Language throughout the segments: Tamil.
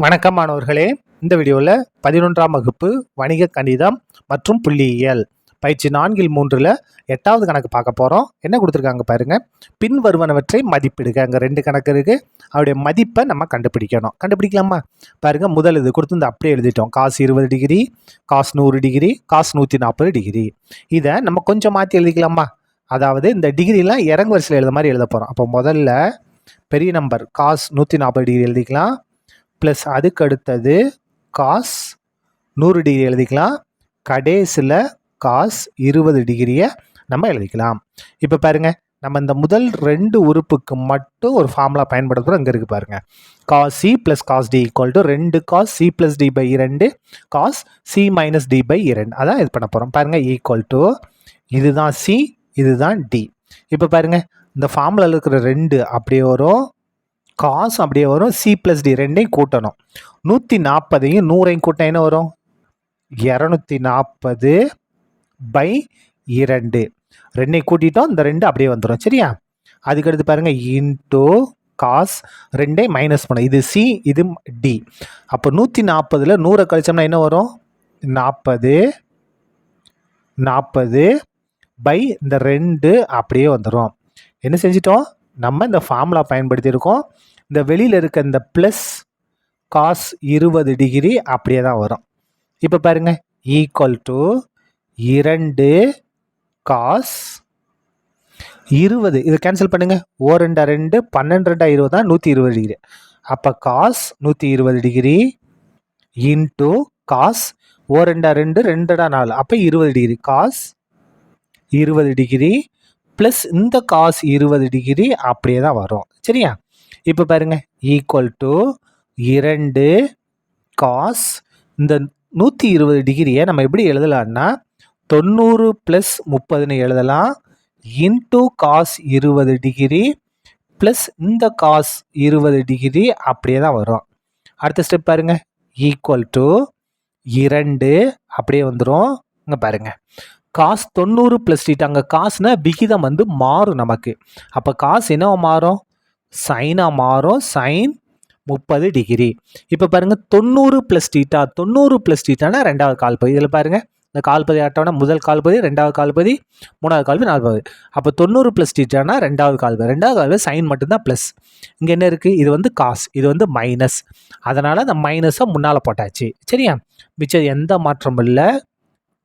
வணக்கம் மாணவர்களே. இந்த வீடியோவில் 11ஆம் வகுப்பு வணிக கணிதம் மற்றும் புள்ளியியல் பயிற்சி 4-3 8வது கணக்கு பார்க்க போகிறோம். என்ன கொடுத்துருக்காங்க பாருங்க. பின் வருவனவற்றை மதிப்பிடுக. அங்கே 2 கணக்கு இருக்கு. அவருடைய மதிப்பை நம்ம கண்டுபிடிக்கணும். கண்டுபிடிக்கலாமா? பாருங்க, முதல் இது கொடுத்து இந்த அப்படியே எழுதிட்டோம். Gas 20 degree, gas 100 degree, gas 140 degree. இதை நம்ம கொஞ்சம் மாற்றி எழுதிக்கலாமா? அதாவது இந்த டிகிரிலாம் இறங்கு வரிசையில் எழுத மாதிரி எழுத போகிறோம். அப்போ முதல்ல பெரிய நம்பர் காஸ் 140 டிகிரி எழுதிக்கலாம். ப்ளஸ் அதுக்கு அடுத்தது காஸ் 100 டிகிரி எழுதிக்கலாம். கடைசியில் காஸ் 20 டிகிரியை நம்ம எழுதிக்கலாம். இப்போ பாருங்கள், நம்ம இந்த முதல் 2 உறுப்புக்கு மட்டும் ஒரு ஃபார்முலா பயன்படுத்துகிறோம். இங்கே இருக்குது பாருங்கள். Cos C plus cos D equal to 2 cos C plus D by 2 cos C minus D by 2. அதான் இது பண்ண போகிறோம். பாருங்கள், ஈக்குவல் டு இதுதான் சி, இதுதான் டி. இப்போ பாருங்கள், இந்த ஃபார்முலாவில் இருக்கிற 2 அப்படியே வரும், காஸ் அப்படியே வரும், சி ப்ளஸ் டி ரெண்டையும் கூட்டணும். 140ஐயும் 100ஐயும் கூட்டினா என்ன வரும்? 240 பை 2. ரெண்டையும் கூட்டிட்டோம், இந்த 2 அப்படியே வந்துடும். சரியா? அதுக்கடுத்து பாருங்கள், இன்டூ காஸ் 2ஐ மைனஸ் பண்ணும். இது சி, இது டி. அப்போ 140ல் 100 கழிச்சோம்னா என்ன வரும்? 40 பை இந்த 2 அப்படியே வந்துடும். என்ன செஞ்சிட்டோம்? நம்ம இந்த ஃபார்முலா பயன்படுத்தியிருக்கோம். இந்த வெளியில் இருக்க இந்த ப்ளஸ் காஸ் 20 டிகிரி அப்படியே தான் வரும். இப்போ பாருங்கள், ஈக்குவல் டு 2 காஸ் 20. இதை கேன்சல் பண்ணுங்கள். 2 2 12 2 20 தான் 120 டிகிரி. அப்போ காஸ் 120 டிகிரி இன்ட்டு காஸ் 2 2 2 4 அப்போ 20 டிகிரி. காஸ் 20 டிகிரி ப்ளஸ் இந்த காஸ் 20 டிகிரி அப்படியே தான் வரும். சரியா? இப்போ பாருங்க, ஈக்குவல் டு 2 காஸ் இந்த 120 டிகிரியை நம்ம எப்படி எழுதலாம்னா 90 ப்ளஸ் 30ன்னு எழுதலாம். இன்டூ காஸ் 20 டிகிரி ப்ளஸ் இந்த காஸ் 20 டிகிரி அப்படியே தான் வரும். அடுத்த ஸ்டெப் பாருங்க, ஈக்குவல் டு 2 அப்படியே வந்துடும். இங்கே பாருங்க, காஸ் 90 ப்ளஸ் டீட்டா. அங்கே காசுனா விகிதம் வந்து மாறும் நமக்கு. அப்போ காசு என்னவா மாறும்? சைனாக மாறும். Sine 30 degree. இப்போ பாருங்கள், 90 ப்ளஸ் டீட்டா. 90 ப்ளஸ் டீட்டானா 2வது கால்பகுதி. இதில் பாருங்கள், இந்த கால்பகுதி ஆட்டோம்னா முதல் கால்பகுதி, 2வது கால்பகுதி, 3வது கால்பகுதி, 4வது பகுதி. அப்போ 90 ப்ளஸ் டீட்டானா 2வது கால்பகுதி. 2வது கால்பகுதி சைன் மட்டும்தான் ப்ளஸ். இங்கே என்ன இருக்குது? இது வந்து காஸ், இது வந்து மைனஸ். அதனால் அந்த மைனஸை முன்னால் போட்டாச்சு. சரியா? மிச்சம் எந்த மாற்றமும் இல்லை.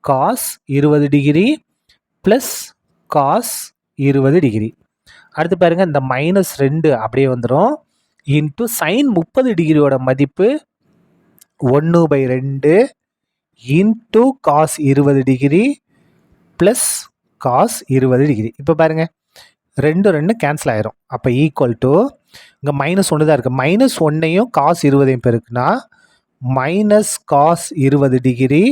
Cos 20 degree plus cos 20 degree. அடுத்து பாருங்கள், இந்த -2 அப்படியே வந்துடும். இன்ட்டு சைன் 30 டிகிரியோட மதிப்பு 1/2 into cos 20 degree plus cos 20 degree. இப்போ பாருங்கள், 2 2 கேன்சல் ஆயிரும். அப்போ ஈக்குவல் டு இங்கே -1 தான் இருக்குது. -1ஐயும் காஸ் 20ஐயும் பெருக்குனா minus cos 20 degree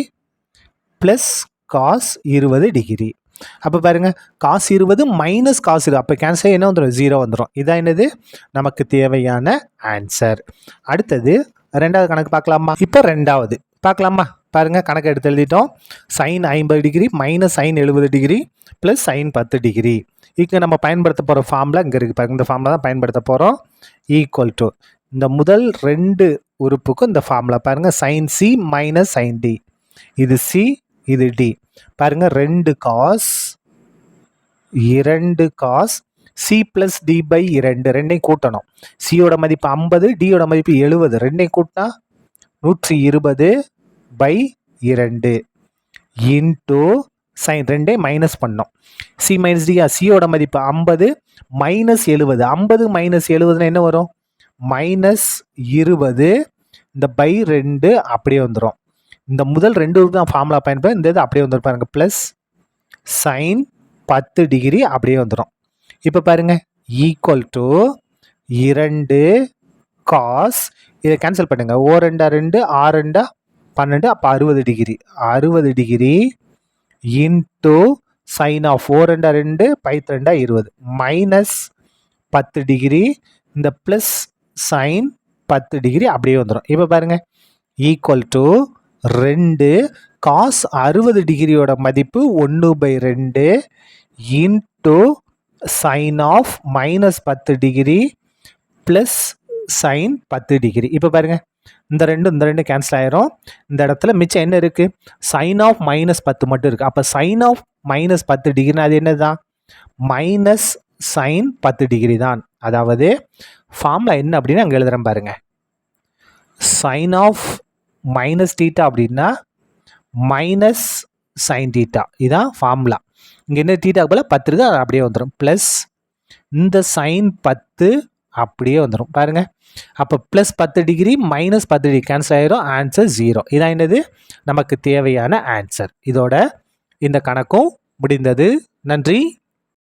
plus cos 20 degree. அப்போ பாருங்கள், காஸ் 20 மைனஸ் காஸ் 20. அப்போ கேன்சல் என்ன வந்துடும்? 0 வந்துடும். இதான் என்னது? நமக்கு தேவையான ஆன்சர். அடுத்தது 2வது கணக்கு பார்க்கலாமா? இப்போ 2வது பார்க்கலாமா? பாருங்கள், கணக்கு எடுத்து எழுதிட்டோம். Sine 50 degree minus sine 70 degree plus sine 10 degree. இங்கே நம்ம பயன்படுத்த போகிற ஃபார்முலா இங்கே இருக்குது பாருங்கள். இந்த ஃபார்முலா தான் பயன்படுத்த போகிறோம். ஈக்குவல் டு இந்த முதல் 2 உறுப்புக்கும் இந்த ஃபார்முலா பாருங்கள். Sine C minus sine D. இது சி, இது டி. பாருங்க, 2 cos C plus D by 2 ரெண்டையும் கூட்டணும். சியோட மதிப்பு 50, டியோட மதிப்பு 70. ரெண்டையும் கூட்டினா 120 பை 2 இன்டூ சைன் 2ஐயும் மைனஸ் பண்ணோம். சி மைனஸ் டியா? சியோட மதிப்பு 50 மைனஸ் 70. 50 மைனஸ் 70 என்ன வரும்? -20. இந்த பை 2 அப்படியே வந்துடும். இந்த முதல் 2 தான் ஃபார்முலா பயன்படுத்த. இந்த இது அப்படியே வந்துருப்பாருங்க. ப்ளஸ் சைன் 10 டிகிரி அப்படியே வந்துடும். இப்போ பாருங்கள், ஈக்குவல் டு 2 காஸ், இதை கேன்சல் பண்ணுங்கள். 2 2 6 2 12 அப்போ 60 degree. 60 degree into sine of 4 2 by 2 20 minus 10 degree. இந்த ப்ளஸ் சைன் 10 டிகிரி அப்படியே வந்துடும். இப்போ பாருங்கள், ஈக்குவல் டு 2 காஸ் 60 டிகிரியோட மதிப்பு 1/2 into sine of -10 degree plus sine 10 degree. இப்போ பாருங்கள், இந்த ரெண்டும் கேன்சல் ஆயிரும். இந்த இடத்துல மிச்சம் என்ன இருக்குது? சைன் ஆஃப் -10 மட்டும் இருக்குது. அப்போ சைன் ஆஃப் -10 டிகிரினா அது என்னதான்? மைனஸ் சைன் 10 டிகிரி தான். அதாவது ஃபார்முலா என்ன அப்படின்னு அங்கே எழுதுகிறேன் பாருங்க. சைன் ஆஃப் -θ அப்படின்னா மைனஸ் சைன் தீட்டா. இதுதான் ஃபார்முலா. இங்கே என்ன தீட்டாக்கு போல 10 இருக்குது, அது அப்படியே வந்துடும். ப்ளஸ் இந்த சைன் 10 அப்படியே வந்துடும் பாருங்க. அப்போ plus 10 degree minus 10 degree cancel ஆயிரும். ஆன்சர் 0. இதான் என்னது நமக்கு தேவையான ஆன்சர். இதோட இந்த கணக்கும் முடிந்தது. நன்றி.